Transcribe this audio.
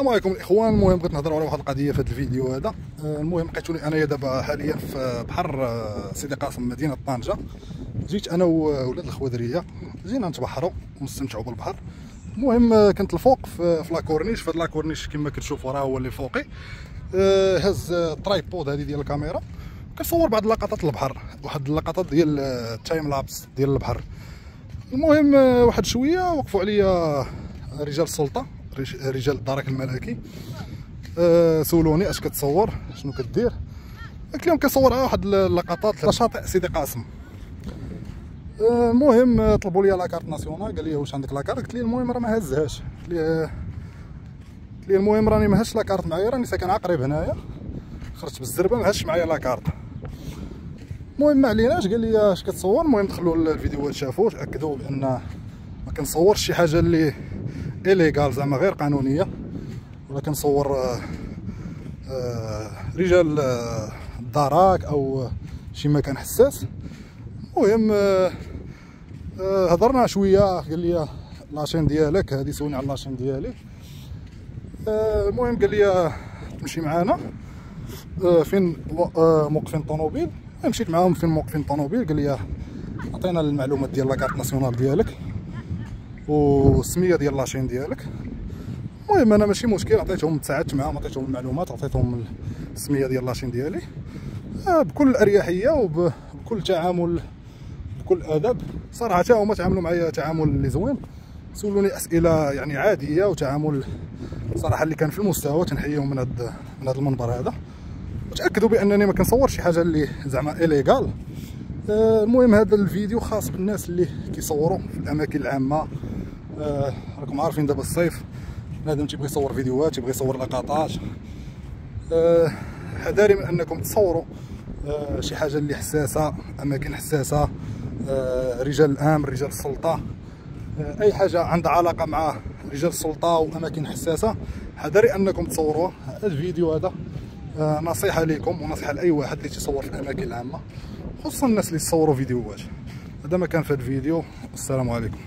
السلام عليكم الاخوان. المهم بغيت نهضروا على واحد القضيه في هذا الفيديو هذا. المهم لقيتوني انايا دابا حاليا في بحر سيدي قاسم مدينه طنجه. جيت انا وولاد الخوادريه، جينا نتبحروا ونستمتعوا بالبحر. المهم كنت الفوق في لاكورنيش. في هذا لاكورنيش كما كتشوفوا راه هو اللي فوقي. هز الترايبود هذه ديال الكاميرا، كنصور بعض اللقطات البحر، واحد اللقطات ديال التايم لابس ديال البحر. المهم واحد شويه وقفوا عليا رجال السلطه، رجال الدرك الملكي. سولوني اش كتصور، شنو كدير؟ قلت لهم كنصور واحد اللقطات لشاطئ سيدي قاسم. المهم طلبوا لي لاكارت ناسيونال، قال لي واش عندك لاكارت؟ قلت لي المهم راه ما هزهاش. قلت لي المهم راني ما هزش لاكارت معايا، راني ساكن قريب هنايا، خرجت بالزربه ما هزش معايا لاكارت. المهم ما عليناش، قال لي اش كتصور؟ المهم دخلوا الفيديوهات شافوه، تاكدوا بان ما كنصورش شي حاجه اللي إليغال زعما غير قانونيه، ولا كنصور رجال الدرك او شي مكان حساس. المهم هضرنا شويه، قال لي لاشين ديالك هذه، سولني على لاشين ديالي. المهم قال لي تمشي معانا فين موقفين طوموبيل. مشيت معاهم فين موقفين طوموبيل، قال لي عطينا المعلومات ديال لاكارت ناسيونال ديالك والسميه ديال لاشين ديالك. المهم انا ماشي مشكل، عطيتهم، تساعدت معاهم، عطيتهم المعلومات، عطيتهم السميه ديال لاشين ديالي بكل اريحيه وبكل تعامل، بكل ادب. صراحه هما تعاملوا معايا تعامل اللي زوين، سولوني اسئله يعني عاديه وتعامل صراحه اللي كان في المستوى. تنحييهم من هذا المنبر هذا، وتاكدوا بانني ما كنصورش شي حاجه اللي زعما إليغال. المهم هذا الفيديو خاص بالناس اللي كيصوروا في الاماكن العامه. راكم عارفين دابا الصيف بنادم تيبغي يصور فيديوهات، تيبغي يصور لقطات. حذاري من انكم تصوروا شي حاجه اللي حساسه، اماكن حساسه، رجال الامن، رجال السلطه، اي حاجه عندها علاقه مع رجال السلطه واماكن حساسه، حذاري انكم تصوروها. هذا الفيديو هذا نصيحه لكم ونصيحه لاي واحد اللي تيصور في الاماكن العامه، خصوصا الناس اللي تصوروا فيديوهات. هذا ما كان في هذا الفيديو. السلام عليكم.